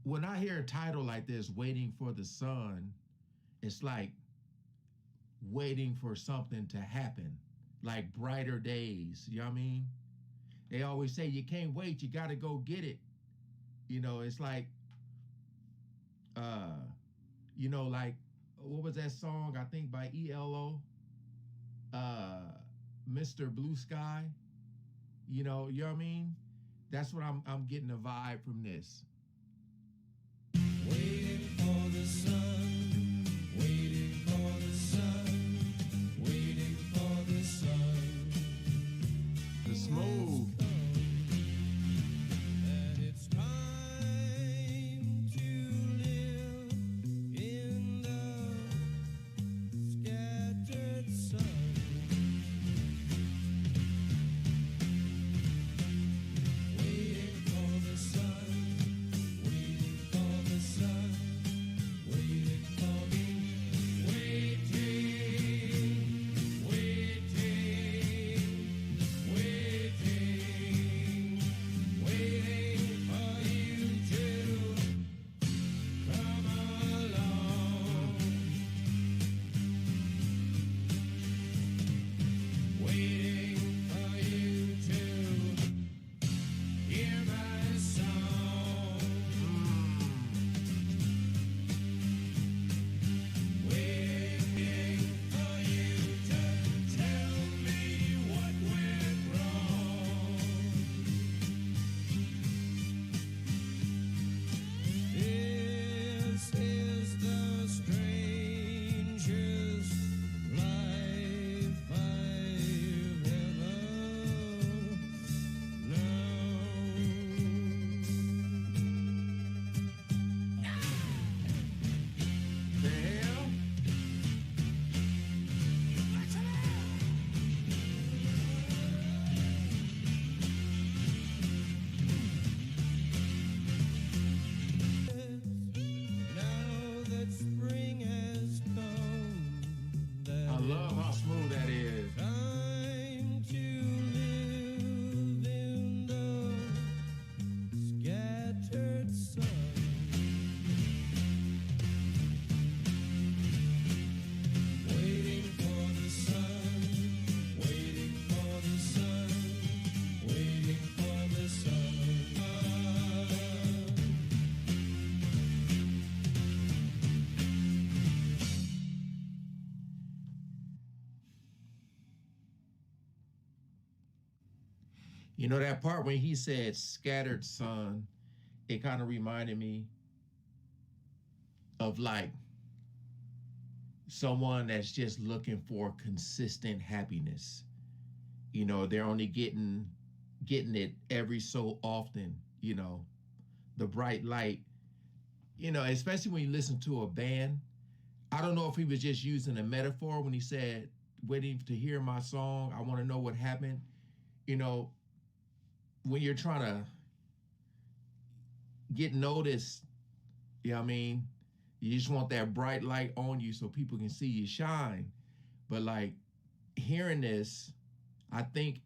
when I hear a title like this, Waiting for the Sun, it's like waiting for something to happen, like brighter days. You know what I mean? They always say you can't wait, you got to go get it. You know, it's like, like, what was that song? I think by ELO, Mr. Blue Sky. You know what I mean? That's what I'm getting a vibe from this. Waiting for the sun, waiting for the sun, waiting for the sun. The smooth. And it's time to live in the scattered sun. Waiting for the sun, waiting for the sun, waiting for me, waiting, waiting for you to come along. Waiting for you to hear my song. Waiting for you to tell me what went wrong. This is the strangest life I've ever known. The hell? Now that spring has come, I love how smooth that is. time to live in the scattered sun. Waiting for the sun, waiting for the sun, waiting for the sun. You know, that part when he said scattered sun, it kind of reminded me of like someone that's just looking for consistent happiness. You know, they're only getting it every so often, you know, the bright light, you know, especially when you listen to a band. I don't know if he was just using a metaphor when he said, waiting to hear my song, I want to know what happened. You know, when you're trying to get noticed, you know what I mean? You just want that bright light on you so people can see you shine. But like hearing this, I think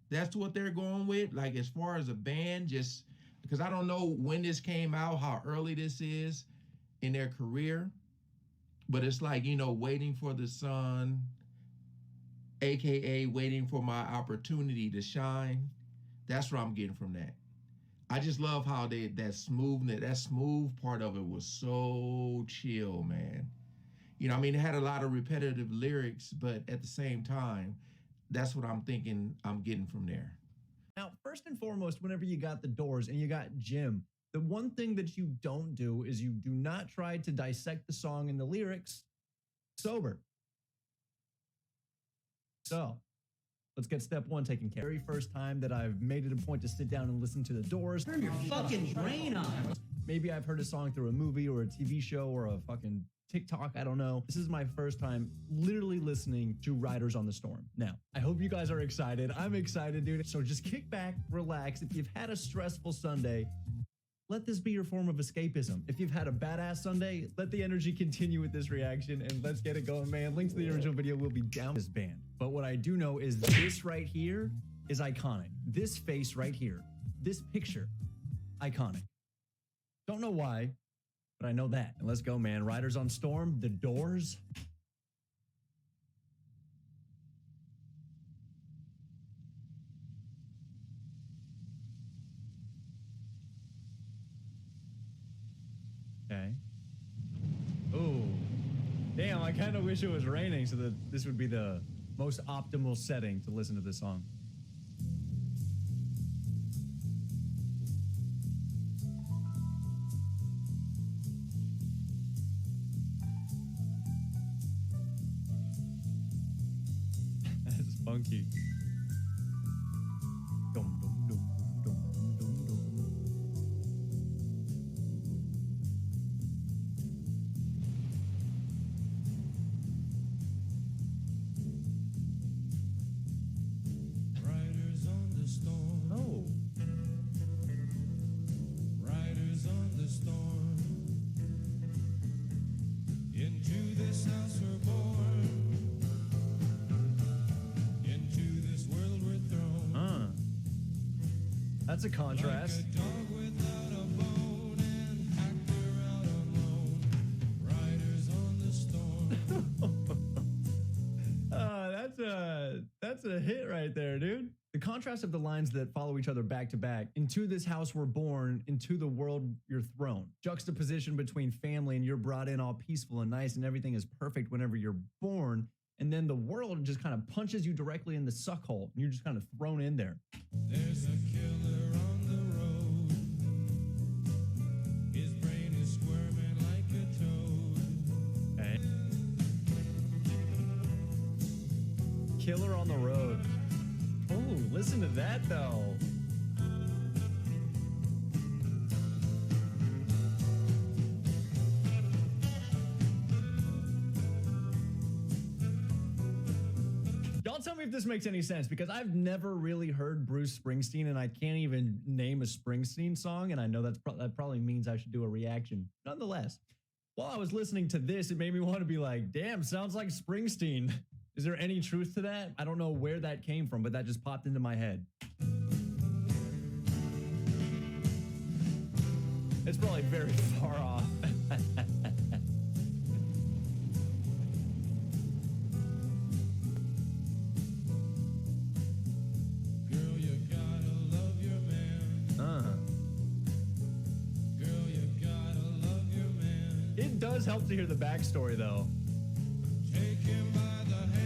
that's what they're going with. Like as far as a band, just because I don't know when this came out, how early this is in their career, but it's like, you know, waiting for the sun, AKA waiting for my opportunity to shine. That's what I'm getting from that. I just love how that smooth part of it was so chill, man. You know, I mean, it had a lot of repetitive lyrics, but at the same time, that's what I'm thinking I'm getting from there. Now, first and foremost, whenever you got the Doors and you got Jim, the one thing that you don't do is you do not try to dissect the song and the lyrics sober. So let's get step one taken care of. Very first time that I've made it a point to sit down and listen to the Doors. Turn your fucking brain on. Maybe I've heard a song through a movie or a TV show or a fucking TikTok, I don't know. This is my first time literally listening to Riders on the Storm. Now, I hope you guys are excited. I'm excited, dude. So just kick back, relax. If you've had a stressful Sunday, let this be your form of escapism. If you've had a badass Sunday, let the energy continue with this reaction and let's get it going, man. Link to the original video will be down this band. But what I do know is this right here is iconic. This face right here, this picture, iconic. Don't know why, but I know that. And let's go, man. Riders on Storm, The Doors. Okay. Oh, damn, I kind of wish it was raining so that this would be the most optimal setting to listen to this song. That's funky. Dum, dum, dum, dum, dum, dum, dum. Riders on the storm. Oh, Riders on the storm. Into this house we're born. Into this world we're thrown. that's a contrast. Like a dog without a bone and actor out alone. Riders on the storm. That's a hit right there, dude. The contrast of the lines that follow each other back to back. Into this house we're born, into the world you're thrown. Juxtaposition between family and you're brought in all peaceful and nice and everything is perfect whenever you're born. And then the world just kind of punches you directly in the suck hole and you're just kind of thrown in there. There's a killer on the road. His brain is squirming like a toad. Okay. Killer on the road. Oh, listen to that though. Y'all tell me if this makes any sense because I've never really heard Bruce Springsteen and I can't even name a Springsteen song. And I know that probably means I should do a reaction. Nonetheless, while I was listening to this, it made me want to be like, damn, sounds like Springsteen. Is there any truth to that? I don't know where that came from, but that just popped into my head. It's probably very far off. Girl, you gotta love your man. Girl, you gotta love your man. It does help to hear the backstory, though. Take him by the hand.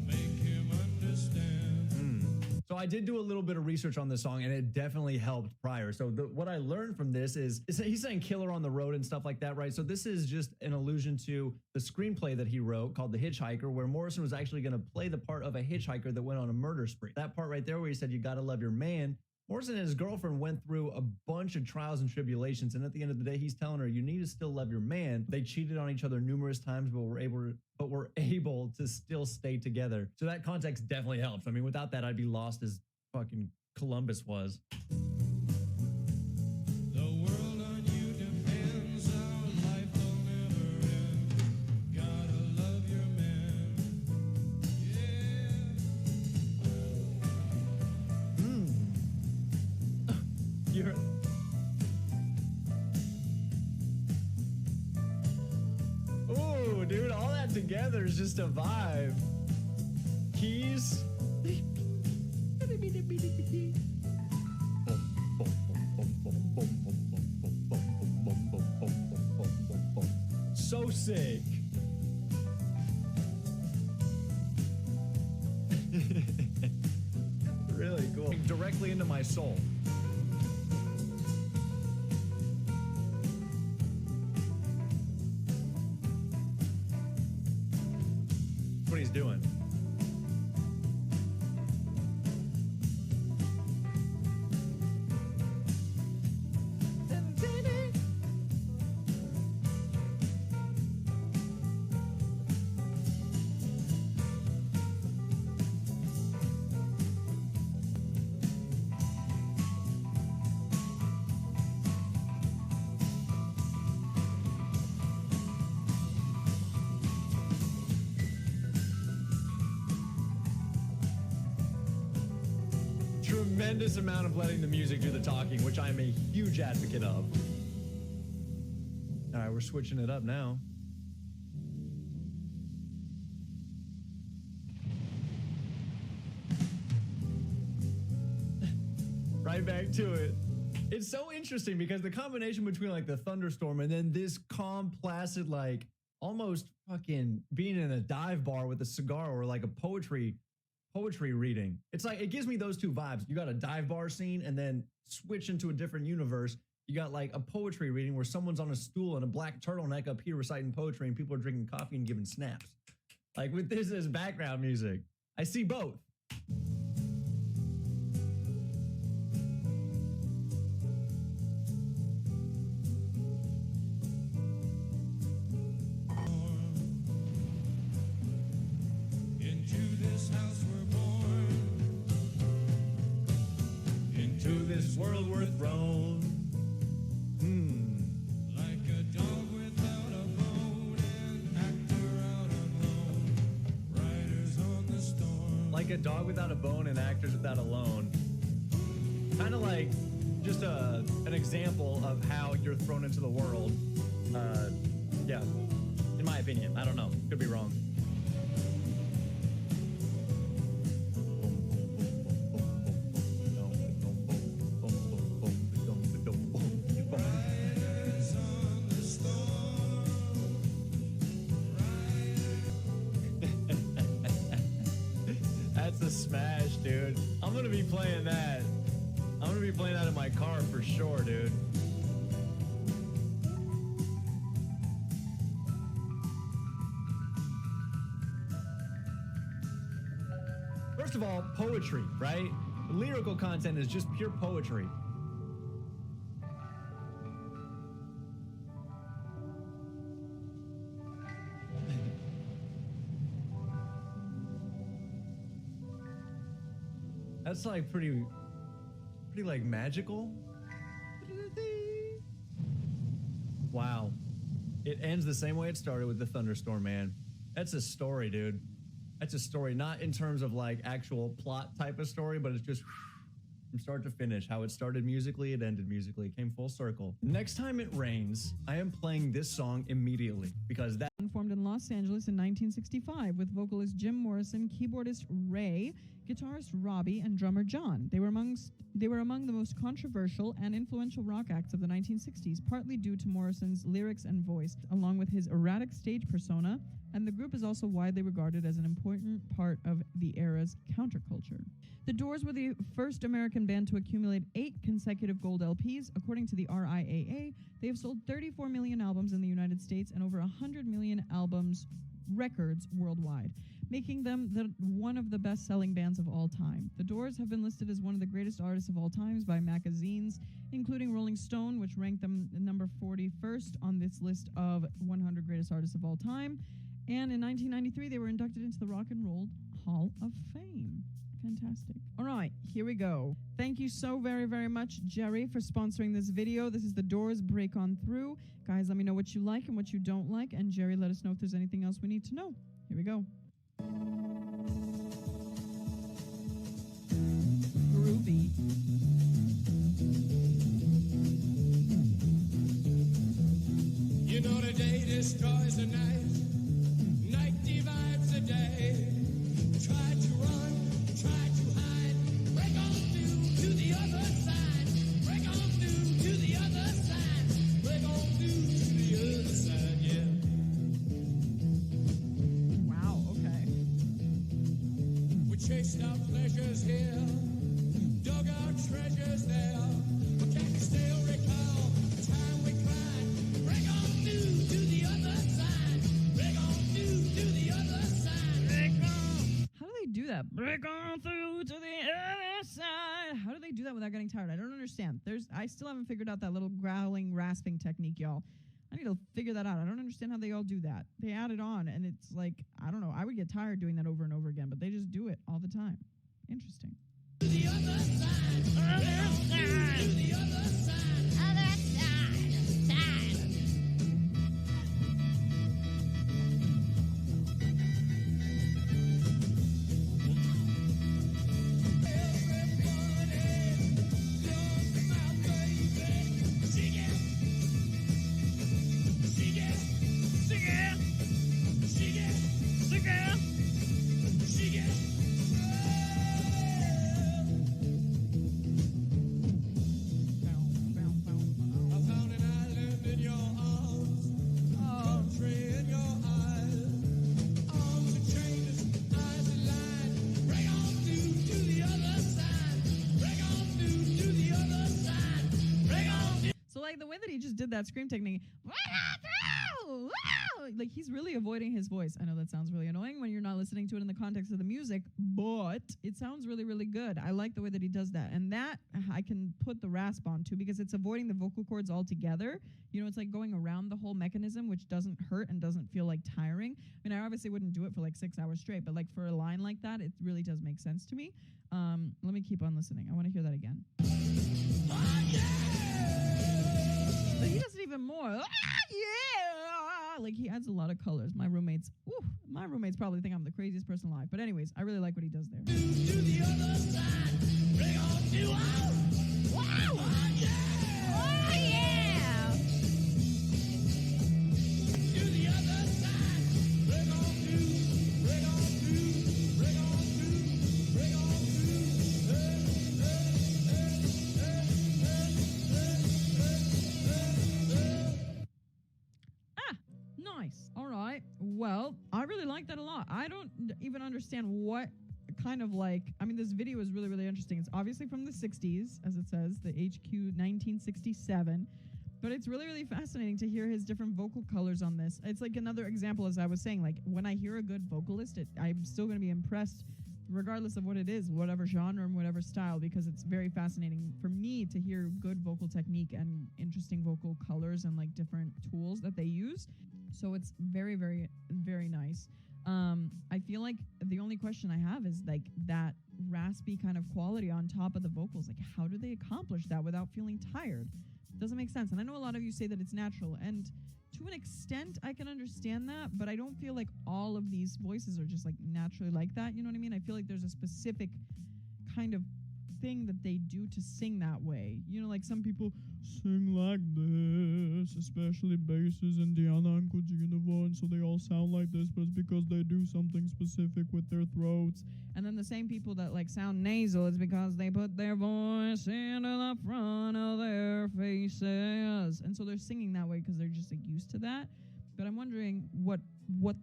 Make him understand. So I did do a little bit of research on this song, and it definitely helped prior. So what I learned from this is he's saying killer on the road and stuff like that, right? So this is just an allusion to the screenplay that he wrote called The Hitchhiker, where Morrison was actually going to play the part of a hitchhiker that went on a murder spree. That part right there where he said, you got to love your man. Morrison and his girlfriend went through a bunch of trials and tribulations, and at the end of the day, he's telling her, you need to still love your man. They cheated on each other numerous times, but were able to still stay together. So that context definitely helps. I mean, without that, I'd be lost as fucking Columbus was. The world on you depends. Our life will never end. Gotta love your man. Yeah. You're... Ooh, dude, all that together is just a vibe. Keys. So sick. Really cool. Directly into my soul. What he's doing. tremendous amount of letting the music do the talking, which I'm a huge advocate of. All right, we're switching it up now. Right back to it. It's so interesting because the combination between like the thunderstorm and then this calm, placid, like almost fucking being in a dive bar with a cigar or like a poetry reading. It's like, it gives me those two vibes. You got a dive bar scene and then switch into a different universe. You got like a poetry reading where someone's on a stool and a black turtleneck up here reciting poetry and people are drinking coffee and giving snaps. Like with this as background music. I see both. World we're thrown. Like a dog without a bone, an actor out alone, riders on the storm. Like a dog without a bone and actors without a loan. Kind of like just an example of how you're thrown into the world. Yeah, in my opinion. I don't know. Could be wrong. Smash, dude. I'm gonna be playing that. I'm gonna be playing that in my car for sure, dude. First of all, poetry, right? Lyrical content is just pure poetry. That's like pretty like magical. Wow. It ends the same way it started with the thunderstorm, man. That's a story, dude. That's a story, not in terms of like actual plot type of story, but it's just from start to finish. How it started musically, it ended musically. It came full circle. Next time it rains, I am playing this song immediately because that formed in Los Angeles in 1965 with vocalist Jim Morrison, keyboardist Ray, guitarist Robbie, and drummer John. They were among the most controversial and influential rock acts of the 1960s, partly due to Morrison's lyrics and voice, along with his erratic stage persona, and the group is also widely regarded as an important part of the era's counterculture. The Doors were the first American band to accumulate 8 consecutive gold LPs. According to the RIAA, they have sold 34 million albums in the United States and over 100 million albums records worldwide, making them one of the best-selling bands of all time. The Doors have been listed as one of the greatest artists of all times by magazines, including Rolling Stone, which ranked them number 41st on this list of 100 greatest artists of all time. And in 1993, they were inducted into the Rock and Roll Hall of Fame. Fantastic. All right, here we go. Thank you so very, very much, Jerry, for sponsoring this video. This is The Doors Break On Through. Guys, let me know what you like and what you don't like. And Jerry, let us know if there's anything else we need to know. Here we go. Groovy. You know the day destroys the night, night divides the day. Try to run, try to hide, break on through to the other side, break on through to the other side, break on through to the other side, yeah. Wow, okay. We chased our pleasures here, dug our treasures there, but can you still recall the time we cried? Break on through to the other side, break on through to the other side, break on. How do they do that? Break on through to the other side. How do they do that without getting tired? I don't understand. I still haven't figured out that little growling, rasping technique, y'all. I need to figure that out. I don't understand how they all do that. They add it on, and it's like, I don't know. I would get tired doing that over and over again, but they just do it all the time. Interesting. To the other side, break on through to the other side, other side, side. Everybody like the way that he just did that scream technique. Like he's really avoiding his voice. I know that sounds really annoying when you're not listening to it in the context of the music, but it sounds really, really good. I like the way that he does that. And that I can put the rasp on too, because it's avoiding the vocal cords altogether. You know, it's like going around the whole mechanism, which doesn't hurt and doesn't feel like tiring. I mean, I obviously wouldn't do it for like 6 hours straight, but like for a line like that, it really does make sense to me. Let me keep on listening. I want to hear that again. But he does it even more. Yeah! Like he adds a lot of colors. My roommates probably think I'm the craziest person alive. But anyways, I really like what he does there. To the other side, bring on to out. Wow! Oh, yeah! Oh, yeah! To the other side, bring on to, bring on to, bring on to, bring on Nice. All right. Well, I really like that a lot. I don't even understand what kind of like, I mean, this video is really, really interesting. It's obviously from the 60s, as it says, the HQ 1967. But it's really, really fascinating to hear his different vocal colors on this. It's like another example, as I was saying, like when I hear a good vocalist, I'm still going to be impressed regardless of what it is, whatever genre and whatever style, because it's very fascinating for me to hear good vocal technique and interesting vocal colors and like different tools that they use. So it's very, very, very nice. I feel like the only question I have is like that raspy kind of quality on top of the vocals. Like, how do they accomplish that without feeling tired? Doesn't make sense. And I know a lot of you say that it's natural, and to an extent I can understand that, but I don't feel like all of these voices are just like naturally like that. You know what I mean? I feel like there's a specific kind of thing that they do to sing that way. You know, like some people sing like this, especially basses and Diana and Kujinova, and so they all sound like this, but it's because they do something specific with their throats. And then the same people that like sound nasal, it's because they put their voice into the front of their faces, and so they're singing that way because they're just like used to that. But I'm wondering what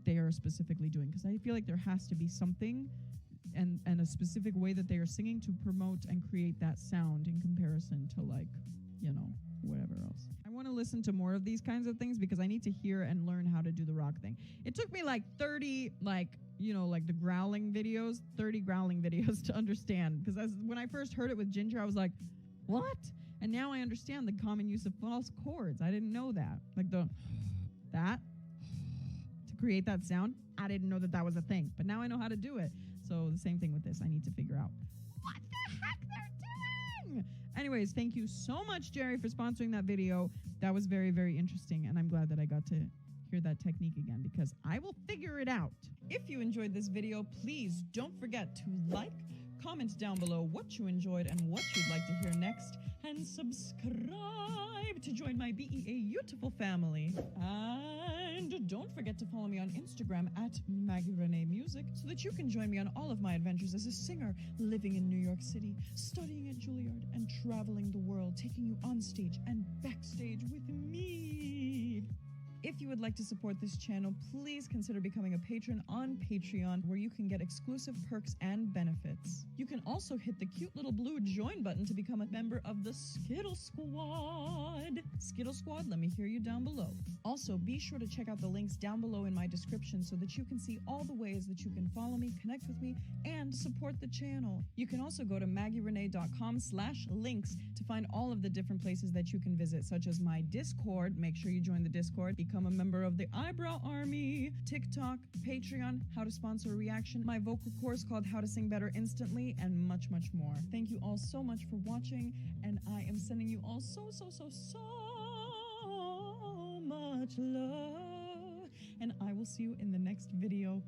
they are specifically doing, because I feel like there has to be something and a specific way that they are singing to promote and create that sound in comparison to like, you know, whatever else. I want to listen to more of these kinds of things because I need to hear and learn how to do the rock thing. It took me like 30, like, you know, like the growling videos, 30 growling videos to understand, because when I first heard it with Ginger, I was like, what? And now I understand the common use of false chords. I didn't know that. Like that to create that sound. I didn't know that was a thing, but now I know how to do it. So the same thing with this. I need to figure out what the heck they're doing. Anyways, thank you so much, Jerry, for sponsoring that video. That was very, very interesting, and I'm glad that I got to hear that technique again, because I will figure it out. If you enjoyed this video, please don't forget to like, comment down below what you enjoyed and what you'd like to hear next, and subscribe to join my beautiful family. And don't forget to follow me on Instagram at Maggie Renee Music, so that you can join me on all of my adventures as a singer, living in New York City, studying at Juilliard, and traveling the world, taking you on stage and backstage with me. If you would like to support this channel, please consider becoming a patron on Patreon, where you can get exclusive perks and benefits. You can also hit the cute little blue join button to become a member of the Skittle Squad. Skittle Squad, let me hear you down below. Also, be sure to check out the links down below in my description so that you can see all the ways that you can follow me, connect with me, and support the channel. You can also go to maggierenee.com/links to find all of the different places that you can visit, such as my Discord. Make sure you join the Discord. Become a member of the Eyebrow Army, TikTok, Patreon, how to sponsor a reaction, my vocal course called How to Sing Better Instantly, and much, much more. Thank you all so much for watching, and I am sending you all so much love, and I will see you in the next video.